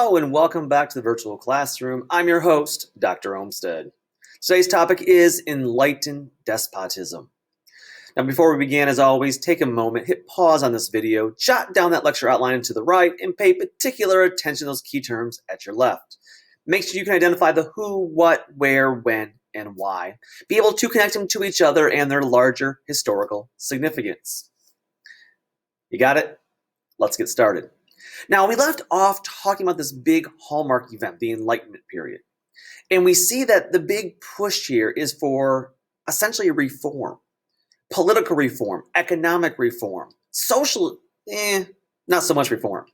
Hello and welcome back to the virtual classroom. I'm your host, Dr. Olmsted. Today's topic is Enlightened Despotism. Now before we begin, as always, take a moment, hit pause on this video, jot down that lecture outline to the right, and pay particular attention to those key terms at your left. Make sure you can identify the who, what, where, when, and why. Be able to connect them to each other and their larger historical significance. You got it? Let's get started. Now, we left off talking about this big hallmark event, the Enlightenment period. And we see that the big push here is for essentially reform, political reform, economic reform, social, not so much reform,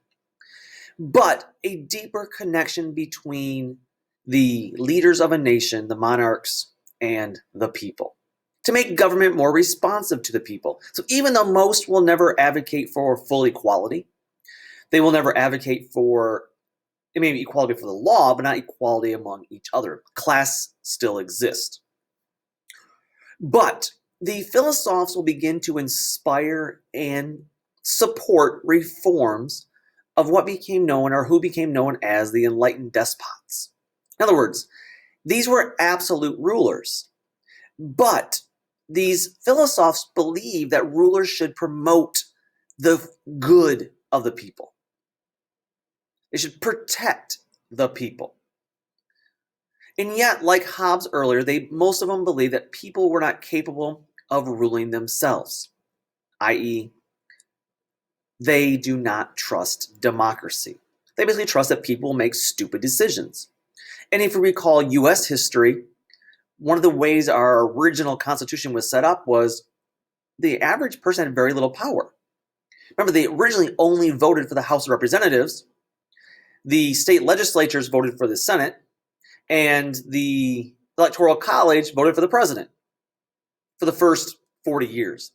but a deeper connection between the leaders of a nation, the monarchs, and the people, to make government more responsive to the people. So even though most will never advocate for full equality, they will never advocate for, it may be equality for the law, but not equality among each other. Class still exists. But the philosophers will begin to inspire and support reforms of what became known, or who became known as, the Enlightened despots. In other words, these were absolute rulers. But these philosophers believe that rulers should promote the good of the people. They should protect the people. And yet, like Hobbes earlier, most of them believe that people were not capable of ruling themselves, i.e., they do not trust democracy. They basically trust that people will make stupid decisions. And if you recall U.S. history, one of the ways our original Constitution was set up was the average person had very little power. Remember, they originally only voted for the House of Representatives. The state legislatures voted for the Senate, and the Electoral College voted for the president for the first 40 years.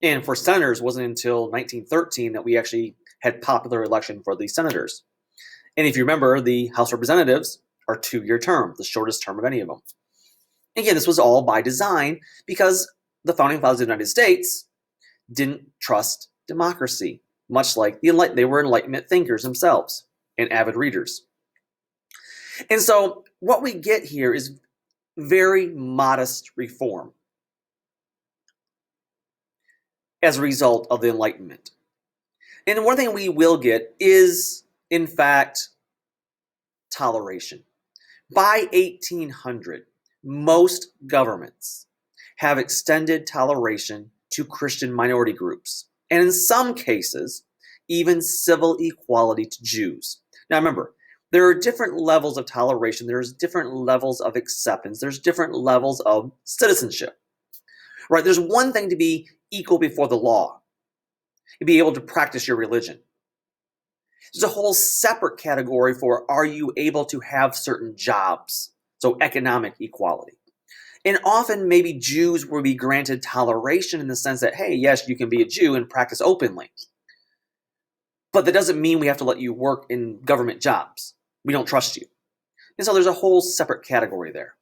And for senators, it wasn't until 1913 that we actually had popular election for the senators. And if you remember, the House of Representatives are two-year term, the shortest term of any of them. Again, this was all by design because the founding fathers of the United States didn't trust democracy, much like they were Enlightenment thinkers themselves and avid readers. And so what we get here is very modest reform as a result of the Enlightenment. And one thing we will get is, in fact, toleration. By 1800, most governments have extended toleration to Christian minority groups, and in some cases, even civil equality to Jews. Now remember, there are different levels of toleration, there's different levels of acceptance, there's different levels of citizenship. Right? There's one thing to be equal before the law, and be able to practice your religion. There's a whole separate category for, are you able to have certain jobs? So economic equality. And often maybe Jews will be granted toleration in the sense that, hey, yes, you can be a Jew and practice openly. But that doesn't mean we have to let you work in government jobs. We don't trust you. And so there's a whole separate category there.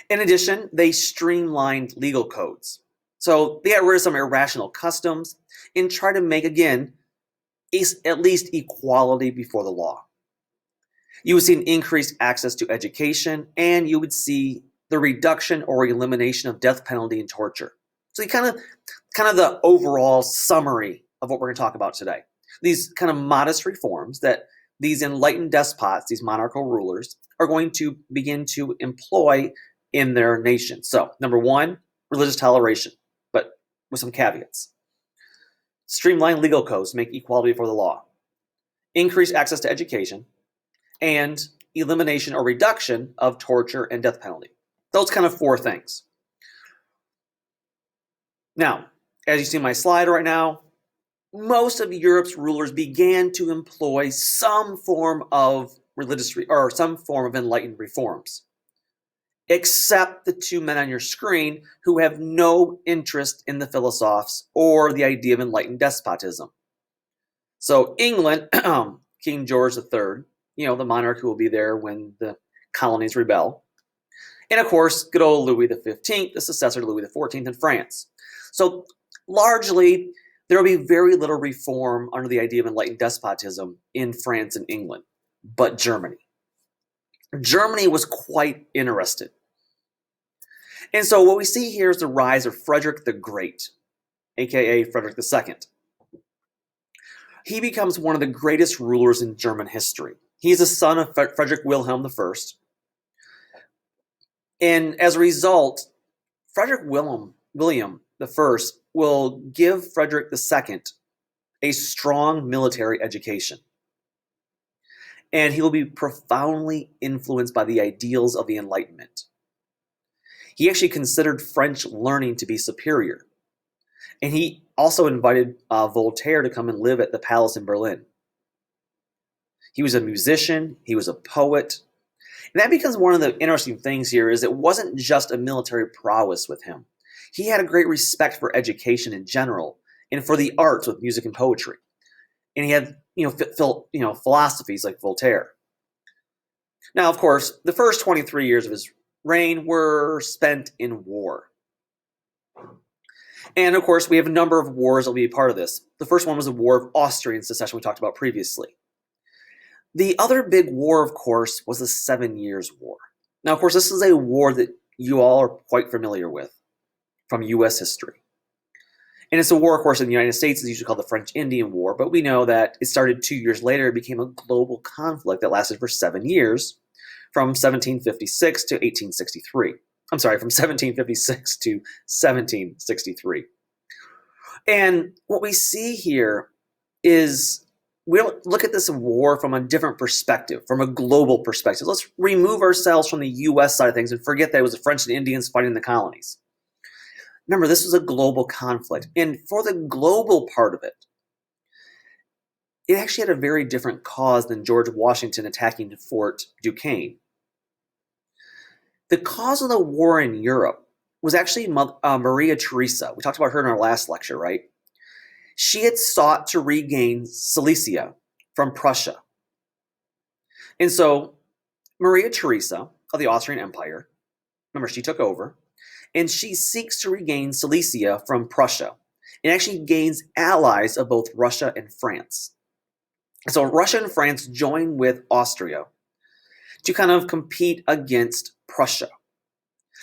In addition, they streamlined legal codes. So they got rid of some irrational customs and try to make, again, at least equality before the law. You would see an increased access to education, and you would see the reduction or elimination of death penalty and torture. So you kind of the overall summary of what we're going to talk about today. These kind of modest reforms that these enlightened despots, these monarchical rulers, are going to begin to employ in their nation. So, number one, religious toleration, but with some caveats. Streamline legal codes to make equality before the law. Increase access to education, and elimination or reduction of torture and death penalty. Those kind of four things. Now, as you see in my slide right now, most of Europe's rulers began to employ some form of some form of enlightened reforms, except the two men on your screen who have no interest in the philosophers or the idea of enlightened despotism. So England, King George III, the monarch who will be there when the colonies rebel. And of course, good old Louis XV, the successor to Louis XIV in France. So largely, there will be very little reform under the idea of enlightened despotism in France and England, but Germany. Germany was quite interested. And so what we see here is the rise of Frederick the Great, aka Frederick II. He becomes one of the greatest rulers in German history. He is the son of Frederick Wilhelm I. And as a result, Frederick William I will give Frederick II a strong military education. And he will be profoundly influenced by the ideals of the Enlightenment. He actually considered French learning to be superior. And he also invited Voltaire to come and live at the palace in Berlin. He was a musician, he was a poet. And that becomes one of the interesting things here is it wasn't just a military prowess with him. He had a great respect for education in general and for the arts with music and poetry. And he had, philosophies like Voltaire. Now, of course, the first 23 years of his reign were spent in war. And of course, we have a number of wars that will be a part of this. The first one was the War of Austrian Succession we talked about previously. The other big war, of course, was the 7 Years' War. Now, of course, this is a war that you all are quite familiar with from U.S. history. And it's a war, of course, in the United States. It's usually called the French-Indian War, but we know that it started 2 years later. It became a global conflict that lasted for 7 years, from 1756 to 1863. I'm sorry, from 1756 to 1763. And what we see here is we'll look at this war from a different perspective, from a global perspective. Let's remove ourselves from the U.S. side of things and forget that it was the French and Indians fighting the colonies. Remember, this was a global conflict. And for the global part of it, it actually had a very different cause than George Washington attacking Fort Duquesne. The cause of the war in Europe was actually Maria Theresa. We talked about her in our last lecture, right? She had sought to regain Silesia from Prussia. And so Maria Theresa of the Austrian Empire, remember, she took over, and she seeks to regain Silesia from Prussia and actually gains allies of both Russia and France. So Russia and France join with Austria to kind of compete against Prussia.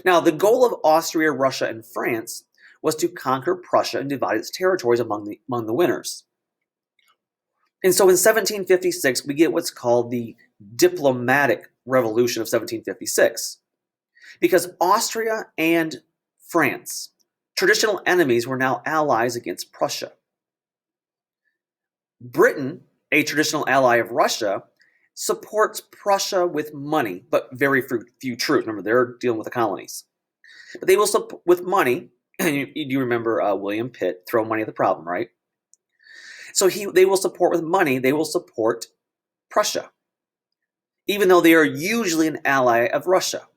Now, the goal of Austria, Russia, and France was to conquer Prussia and divide its territories among the winners. And so in 1756, we get what's called the diplomatic revolution of 1756. Because Austria and France, traditional enemies, were now allies against Prussia. Britain, a traditional ally of Russia, supports Prussia with money, but very few troops. Remember, they're dealing with the colonies. But they will support with money. You remember William Pitt, throw money at the problem, right? So they will support with money. They will support Prussia, even though they are usually an ally of Russia,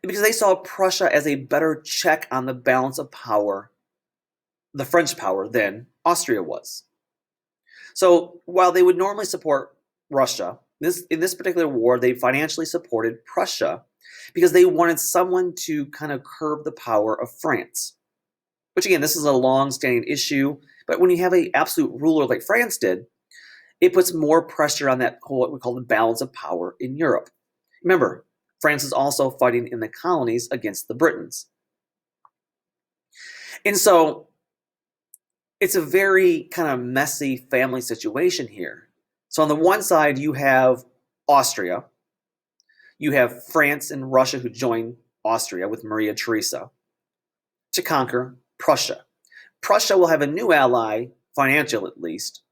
because they saw Prussia as a better check on the balance of power, the French power, than Austria was. So while they would normally support Russia, in this particular war, they financially supported Prussia because they wanted someone to kind of curb the power of France. Which again, this is a long-standing issue, but when you have an absolute ruler like France did, it puts more pressure on that whole, what we call the balance of power in Europe. Remember, France is also fighting in the colonies against the Britons. And so it's a very kind of messy family situation here. So on the one side, you have Austria. You have France and Russia who join Austria with Maria Theresa to conquer Prussia. Prussia will have a new ally, financial at least,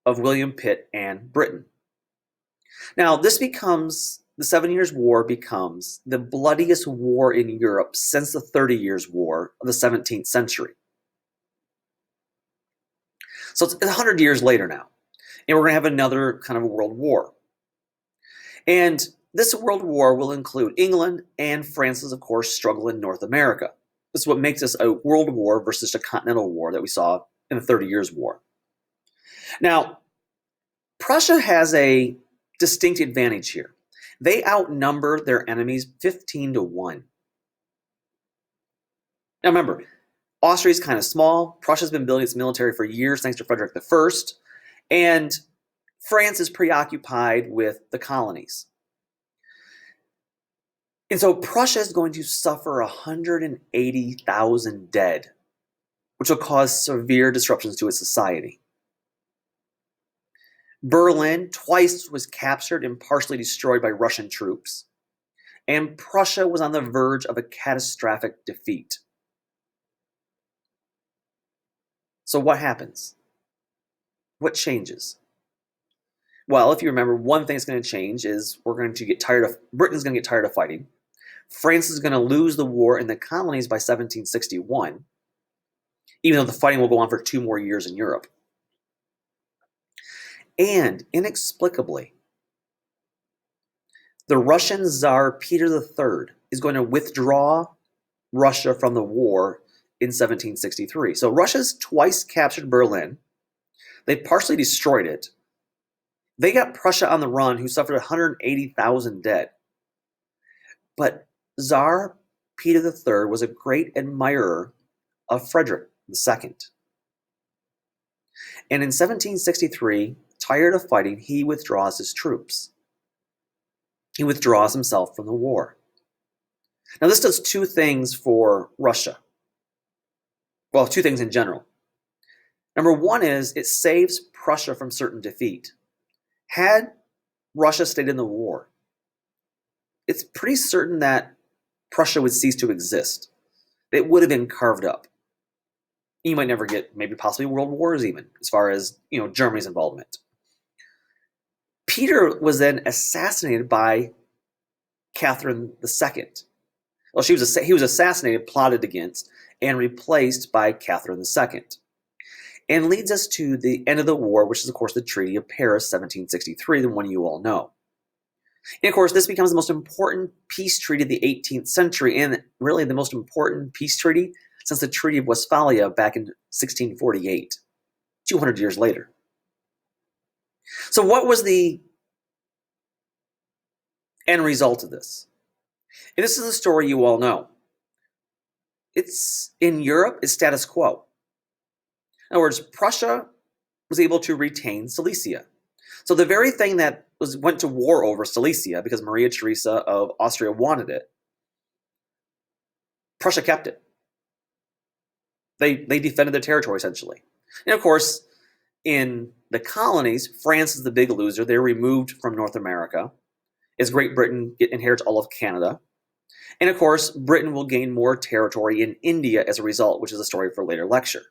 of William Pitt and Britain. Now, the 7 Years' War becomes the bloodiest war in Europe since the 30 Years' War of the 17th century. So it's 100 years later now. And we're going to have another kind of world war. And this world war will include England and France's, of course, struggle in North America. This is what makes this a world war versus a continental war that we saw in the 30 Years' War. Now, Prussia has a distinct advantage here. They outnumber their enemies 15 to 1. Now remember, Austria is kind of small. Prussia's been building its military for years thanks to Frederick I. And France is preoccupied with the colonies. And so Prussia is going to suffer 180,000 dead, which will cause severe disruptions to its society. Berlin twice was captured and partially destroyed by Russian troops, and Prussia was on the verge of a catastrophic defeat. So what happens? What changes? Well, if you remember, one thing that's going to change is Britain's going to get tired of fighting. France is going to lose the war in the colonies by 1761, even though the fighting will go on for 2 more years in Europe. And inexplicably, the Russian Tsar Peter III is going to withdraw Russia from the war in 1763. So Russia's twice captured Berlin. They partially destroyed it. They got Prussia on the run, who suffered 180,000 dead. But Tsar Peter III was a great admirer of Frederick II. And in 1763, tired of fighting, he withdraws his troops. He withdraws himself from the war. Now, this does 2 things for Russia. Well, 2 things in general. Number 1 is it saves Prussia from certain defeat. Had Russia stayed in the war, it's pretty certain that Prussia would cease to exist. It would have been carved up. You might never get maybe possibly world wars even, as far as Germany's involvement. Peter was then assassinated by Catherine II. Well, he was assassinated, plotted against, and replaced by Catherine II. And leads us to the end of the war, which is, of course, the Treaty of Paris, 1763, the one you all know. And, of course, this becomes the most important peace treaty of the 18th century, and really the most important peace treaty since the Treaty of Westphalia back in 1648, 200 years later. So what was the end result of this? And this is a story you all know. It's in Europe, it's status quo. In other words, Prussia was able to retain Silesia. So the very thing that went to war over Silesia, because Maria Theresa of Austria wanted it, Prussia kept it. They defended their territory, essentially. And of course, in the colonies, France is the big loser. They're removed from North America, as Great Britain inherits all of Canada. And of course, Britain will gain more territory in India as a result, which is a story for a later lecture.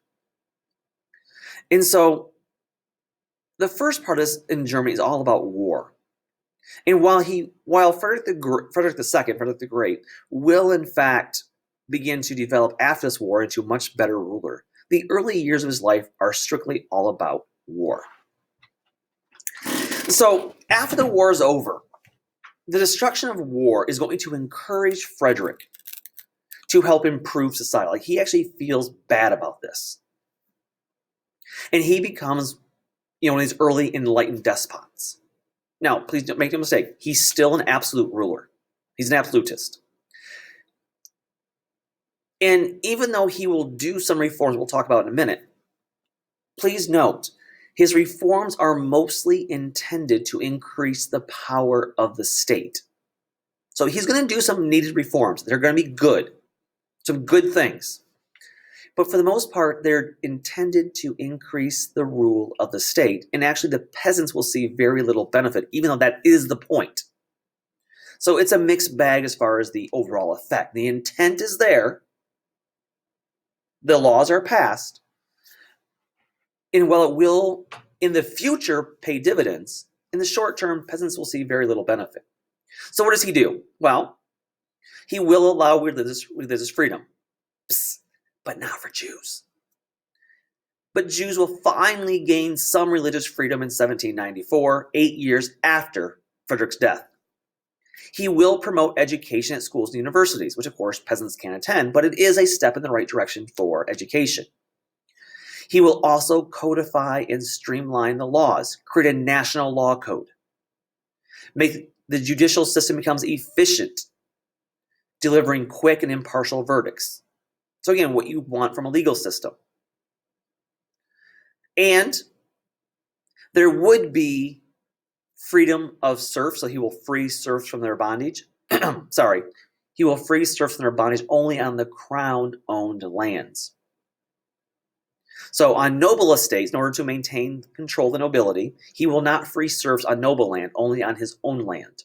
And so the first part in Germany is all about war. And while Frederick the Great, will in fact begin to develop after this war into a much better ruler, the early years of his life are strictly all about war. So after the war is over, the destruction of war is going to encourage Frederick to help improve society. Like, he actually feels bad about this. And he becomes, one of these early enlightened despots. Now, please don't make no mistake. He's still an absolute ruler. He's an absolutist. And even though he will do some reforms we'll talk about in a minute, please note, his reforms are mostly intended to increase the power of the state. So he's going to do some needed reforms. They're going to be good, some good things. But for the most part, they're intended to increase the rule of the state. And actually, the peasants will see very little benefit, even though that is the point. So it's a mixed bag as far as the overall effect. The intent is there. The laws are passed. And while it will, in the future, pay dividends, in the short term, peasants will see very little benefit. So what does he do? Well, he will allow religious freedom. Psst. But not for Jews. But Jews will finally gain some religious freedom in 1794, 8 years after Frederick's death. He will promote education at schools and universities, which of course peasants can't attend, but it is a step in the right direction for education. He will also codify and streamline the laws, create a national law code, make the judicial system becomes efficient, delivering quick and impartial verdicts. So again, what you want from a legal system. And there would be freedom of serfs, so he will free serfs from their bondage. Sorry. He will free serfs from their bondage only on the crown-owned lands. So on noble estates, in order to maintain control of the nobility, he will not free serfs on noble land, only on his own land.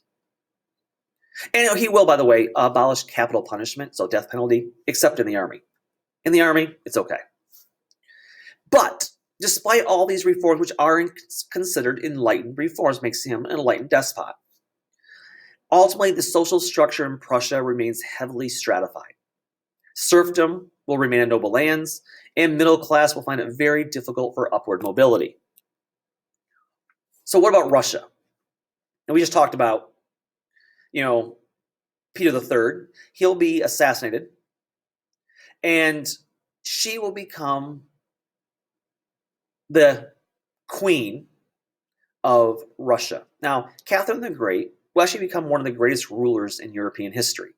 And he will, by the way, abolish capital punishment, so death penalty, except in the army. In the army, it's okay. But despite all these reforms, which are considered enlightened reforms, makes him an enlightened despot. Ultimately, the social structure in Prussia remains heavily stratified. Serfdom will remain on noble lands, and middle class will find it very difficult for upward mobility. So what about Russia? And we just talked about, Peter III. He'll be assassinated, and she will become the queen of Russia. Now, Catherine the Great will actually become one of the greatest rulers in European history.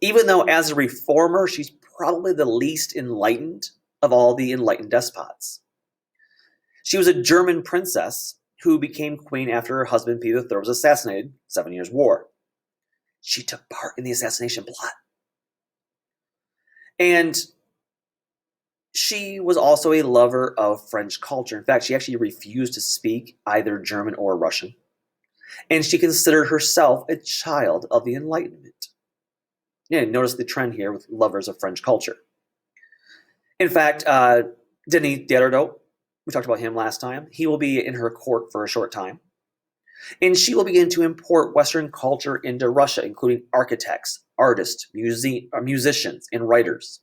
Even though as a reformer, she's probably the least enlightened of all the enlightened despots. She was a German princess who became queen after her husband Peter III was assassinated, 7 Years' War. She took part in the assassination plot. And she was also a lover of French culture. In fact, she actually refused to speak either German or Russian. And she considered herself a child of the Enlightenment. Yeah, notice the trend here with lovers of French culture. In fact, Denis Diderot, we talked about him last time, he will be in her court for a short time. And she will begin to import Western culture into Russia, including architects, artists, musicians, and writers.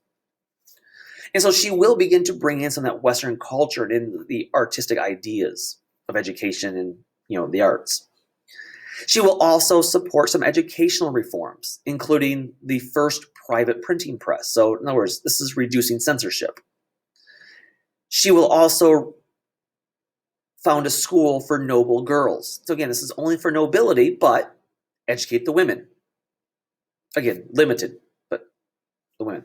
And so she will begin to bring in some of that Western culture and in the artistic ideas of education and the arts. She will also support some educational reforms, including the first private printing press. So in other words, this is reducing censorship. She will also found a school for noble girls. So again, this is only for nobility, but educate the women. Again, limited, but the women.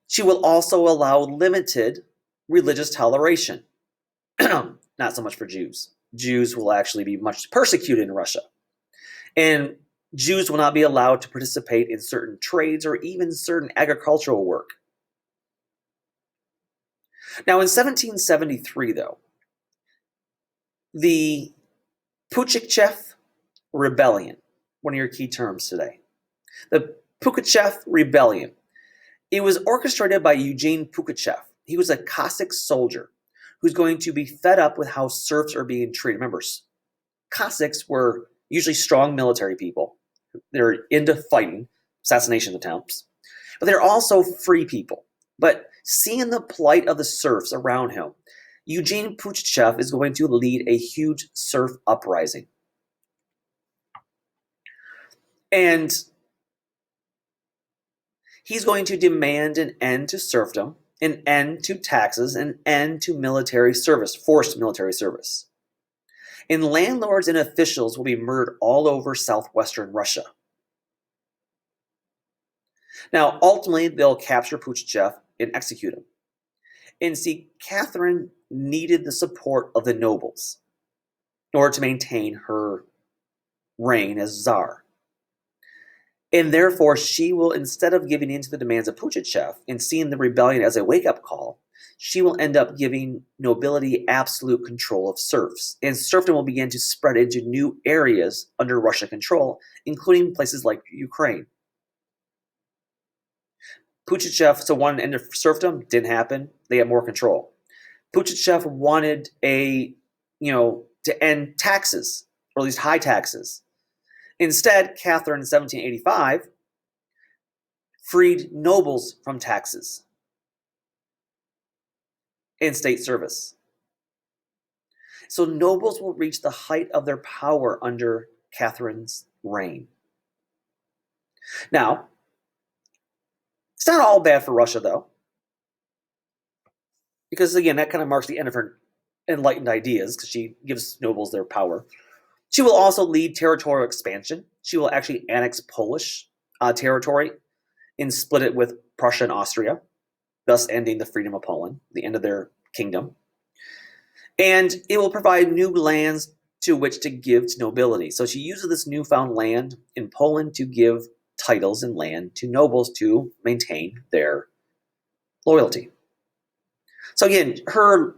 She will also allow limited religious toleration. Not so much for Jews. Jews will actually be much persecuted in Russia. And Jews will not be allowed to participate in certain trades or even certain agricultural work. Now in 1773, though, the Pugachev Rebellion, one of your key terms today. The Pugachev Rebellion. It was orchestrated by Eugene Pugachev. He was a Cossack soldier who's going to be fed up with how serfs are being treated. Remember, Cossacks were usually strong military people. They're into fighting, assassination attempts. But they're also free people. But seeing the plight of the serfs around him, Eugene Pugachev is going to lead a huge serf uprising. And he's going to demand an end to serfdom, an end to taxes, an end to military service, forced military service. And landlords and officials will be murdered all over southwestern Russia. Now, ultimately, they'll capture Pugachev and execute him. And see, Catherine needed the support of the nobles in order to maintain her reign as Tsar. And therefore, she will, instead of giving in to the demands of Pugachev and seeing the rebellion as a wake-up call, she will end up giving nobility absolute control of serfs. And serfdom will begin to spread into new areas under Russian control, including places like Ukraine. Pugachev wanted to end of serfdom, didn't happen. They had more control. Pugachev wanted to end taxes, or at least high taxes. Instead, Catherine in 1785 freed nobles from taxes and state service. So nobles will reach the height of their power under Catherine's reign. Now, it's not all bad for Russia, though. Because, again, that kind of marks the end of her enlightened ideas, because she gives nobles their power. She will also lead territorial expansion. She will actually annex Polish territory and split it with Prussia and Austria, thus ending the freedom of Poland, the end of their kingdom. And it will provide new lands to which to give to nobility. So she uses this newfound land in Poland to give titles and land to nobles to maintain their loyalty. So again, her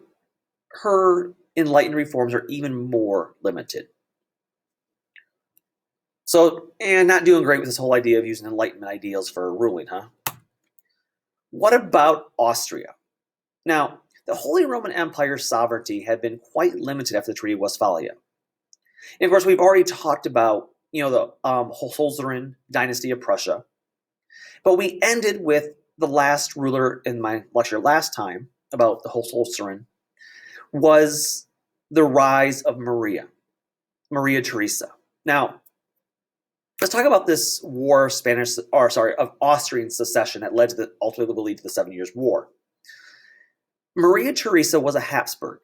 enlightened reforms are even more limited. So, and not doing great with this whole idea of using Enlightenment ideals for ruling, huh? What about Austria? Now, the Holy Roman Empire's sovereignty had been quite limited after the Treaty of Westphalia. And of course, we've already talked about, the Hohenzollern dynasty of Prussia. But we ended with the last ruler in my lecture last time about the Hohenzollern was the rise of Maria Theresa. Now, let's talk about this war of Austrian secession that led to ultimately lead to the 7 Years' War. Maria Theresa was a Habsburg,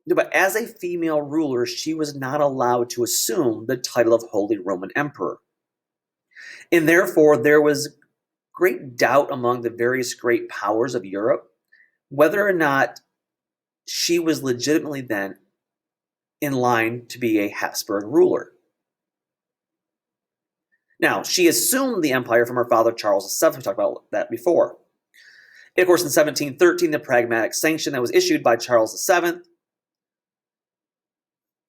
but as a female ruler, she was not allowed to assume the title of Holy Roman Emperor. And therefore, there was great doubt among the various great powers of Europe whether or not she was legitimately then in line to be a Habsburg ruler. Now, she assumed the empire from her father Charles VII. We talked about that before. And of course, in 1713, the Pragmatic Sanction that was issued by Charles VII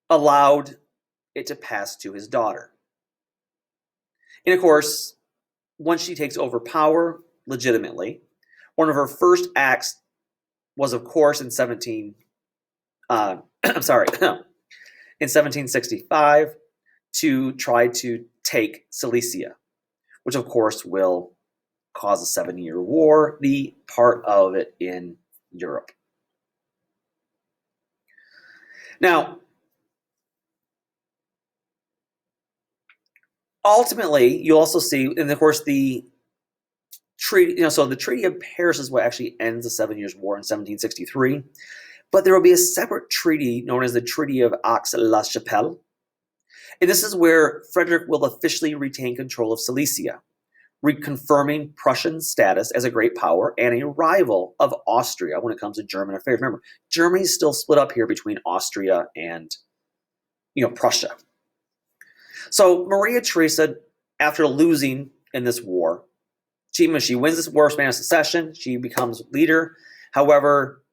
allowed it to pass to his daughter. And of course, once she takes over power legitimately, one of her first acts was, of course, in 1765, to try to take Silesia, which of course will cause a 7-Year War, the part of it in Europe. Now, ultimately, you also see, and of course, the treaty, so the Treaty of Paris is what actually ends the 7 Years' War in 1763. But there will be a separate treaty known as the Treaty of Aix-la-Chapelle. And this is where Frederick will officially retain control of Silesia, reconfirming Prussian status as a great power and a rival of Austria when it comes to German affairs. Remember, Germany is still split up here between Austria and, Prussia. So Maria Theresa, after losing in this war, she wins this war of Spanish succession. She becomes leader. However,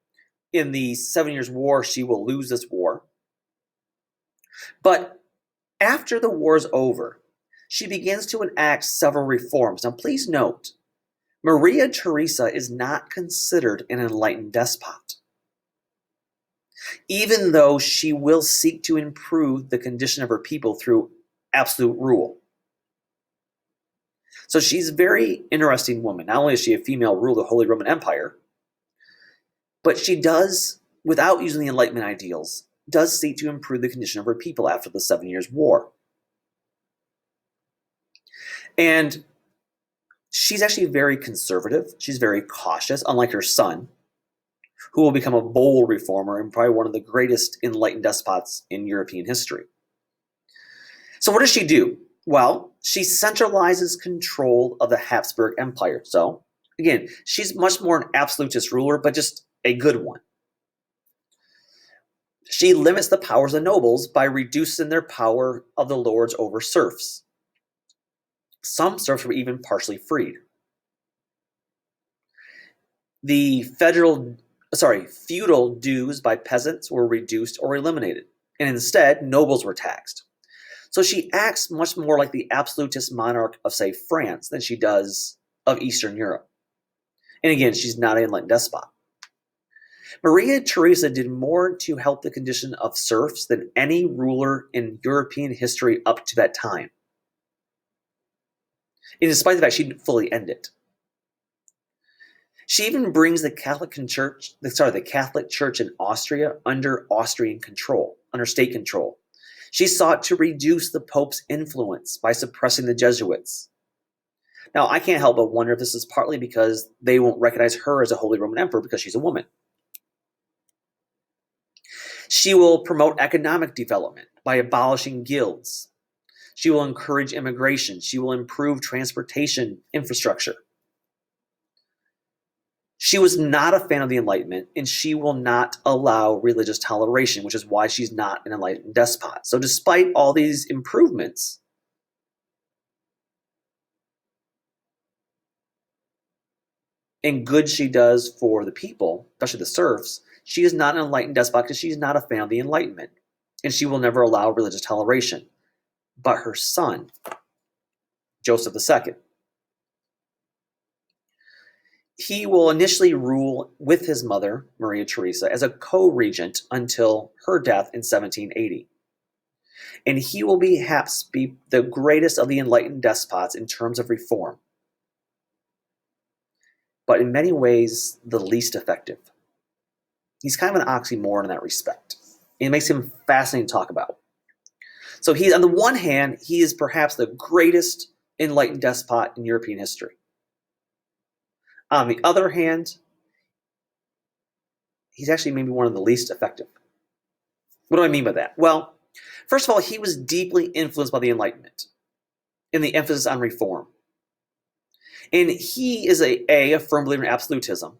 in the 7 Years' War, she will lose this war. But after the war is over, she begins to enact several reforms. Now, please note, Maria Theresa is not considered an enlightened despot, even though she will seek to improve the condition of her people through absolute rule. So she's a very interesting woman. Not only is she a female ruler of the Holy Roman Empire, but she does, without using the Enlightenment ideals, does seek to improve the condition of her people after the 7 Years' War. And she's actually very conservative. She's very cautious, unlike her son, who will become a bold reformer and probably one of the greatest enlightened despots in European history. So what does she do? Well, she centralizes control of the Habsburg Empire. So, again, she's much more an absolutist ruler, but just a good one. She limits the powers of the nobles by reducing their power of the lords over serfs. Some serfs were even partially freed. The feudal dues by peasants were reduced or eliminated, and instead, nobles were taxed. So she acts much more like the absolutist monarch of, say, France than she does of Eastern Europe. And again, she's not an enlightened despot. Maria Theresa did more to help the condition of serfs than any ruler in European history up to that time. And despite the fact she didn't fully end it. She even brings the Catholic Church in Austria under Austrian control, under state control. She sought to reduce the Pope's influence by suppressing the Jesuits. Now, I can't help but wonder if this is partly because they won't recognize her as a Holy Roman Emperor because she's a woman. She will promote economic development by abolishing guilds. She will encourage immigration. She will improve transportation infrastructure. She was not a fan of the Enlightenment, and she will not allow religious toleration, which is why she's not an enlightened despot. So, despite all these improvements, and good she does for the people, especially the serfs, she is not an enlightened despot because she's not a fan of the Enlightenment, and she will never allow religious toleration. But her son, Joseph II, he will initially rule with his mother, Maria Theresa, as a co-regent until her death in 1780. And he will perhaps be the greatest of the enlightened despots in terms of reform, but in many ways the least effective. He's kind of an oxymoron in that respect. It makes him fascinating to talk about. So on the one hand, he is perhaps the greatest enlightened despot in European history. On the other hand, he's actually maybe one of the least effective. What do I mean by that? Well, first of all, he was deeply influenced by the Enlightenment and the emphasis on reform. And he is a firm believer in absolutism,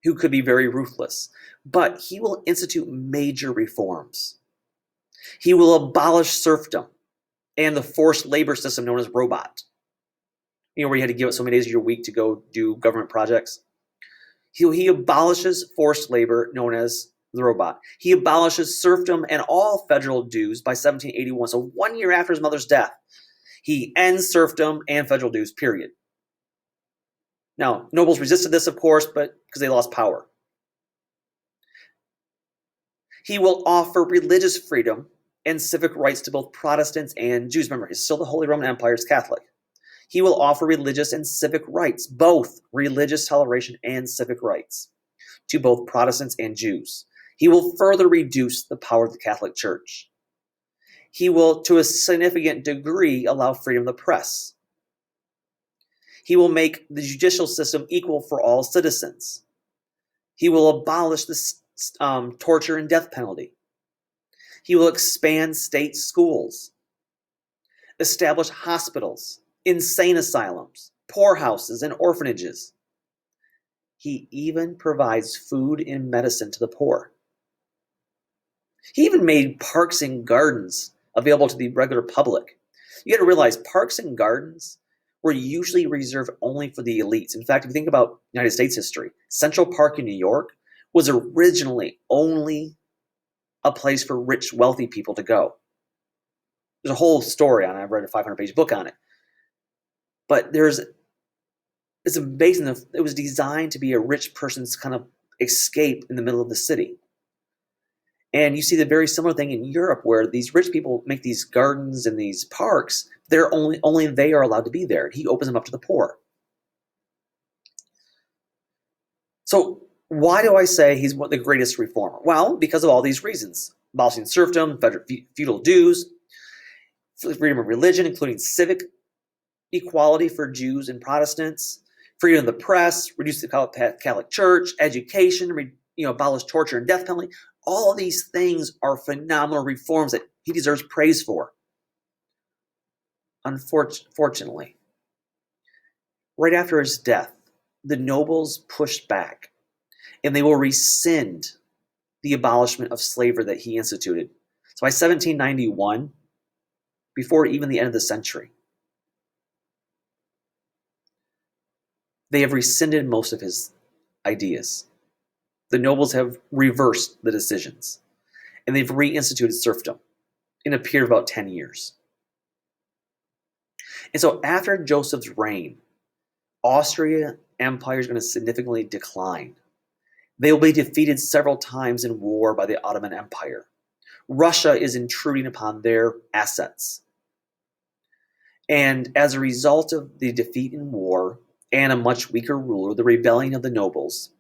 who could be very ruthless, but he will institute major reforms. He will abolish serfdom and the forced labor system known as robot. Where you had to give up so many days of your week to go do government projects. He abolishes forced labor known as the robot. He abolishes serfdom and all federal dues by 1781. So 1 year after his mother's death, he ends serfdom and federal dues, period. Now, nobles resisted this, of course, but because they lost power. He will offer religious freedom and civic rights to both Protestants and Jews. Remember, he's still the Holy Roman Empire is Catholic. He will offer religious and civic rights, both religious toleration and civic rights, to both Protestants and Jews. He will further reduce the power of the Catholic Church. He will, to a significant degree, allow freedom of the press. He will make the judicial system equal for all citizens. He will abolish the torture and death penalty. He will expand state schools, establish hospitals, insane asylums, poorhouses, and orphanages. He even provides food and medicine to the poor. He even made parks and gardens available to the regular public. You got to realize parks and gardens were usually reserved only for the elites. In fact, if you think about United States history, Central Park in New York was originally only a place for rich, wealthy people to go. There's a whole story on it. I've read a 500-page book on it. But it's amazing. It was designed to be a rich person's kind of escape in the middle of the city. And you see the very similar thing in Europe, where these rich people make these gardens and these parks. They're only they are allowed to be there. He opens them up to the poor. So why do I say he's the greatest reformer? Well, because of all these reasons: abolishing serfdom, feudal dues, freedom of religion, including civic equality for Jews and Protestants, freedom of the press, reduce the Catholic Church, education, abolish torture and death penalty. All of these things are phenomenal reforms that he deserves praise for. Unfortunately, right after his death, the nobles pushed back, and they will rescind the abolishment of slavery that he instituted. So by 1791, before even the end of the century, they have rescinded most of his ideas. The nobles have reversed the decisions, and they've reinstituted serfdom in a period of about 10 years. And so after Joseph's reign, Austria Empire is going to significantly decline. They will be defeated several times in war by the Ottoman Empire. Russia is intruding upon their assets. And as a result of the defeat in war and a much weaker ruler, the rebellion of the nobles,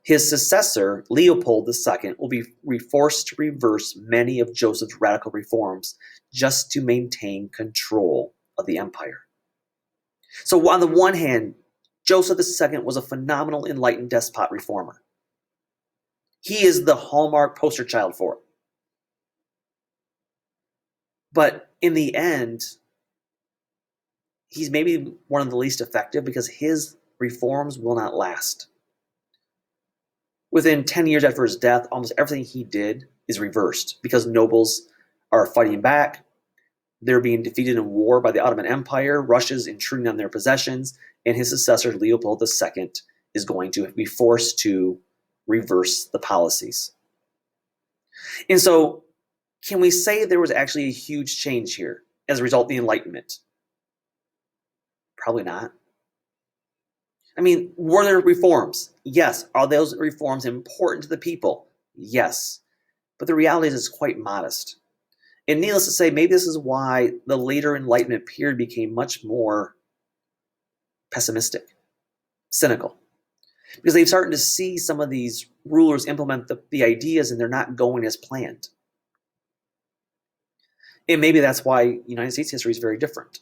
his successor, Leopold II, will be forced to reverse many of Joseph's radical reforms just to maintain control of the empire. So on the one hand, Joseph II was a phenomenal enlightened despot reformer. He is the hallmark poster child for it. But in the end, he's maybe one of the least effective because his reforms will not last. Within 10 years after his death, almost everything he did is reversed because nobles are fighting back. They're being defeated in war by the Ottoman Empire. Russia's intruding on their possessions, and his successor, Leopold II, is going to be forced to reverse the policies. And so, can we say there was actually a huge change here as a result of the Enlightenment? Probably not. I mean, were there reforms? Yes. Are those reforms important to the people? Yes. But the reality is it's quite modest. And needless to say, maybe this is why the later Enlightenment period became much more pessimistic, cynical, because they've started to see some of these rulers implement the ideas and they're not going as planned. And maybe that's why United States history is very different.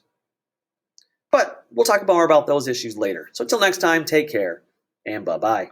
But we'll talk more about those issues later. So until next time, take care and bye-bye.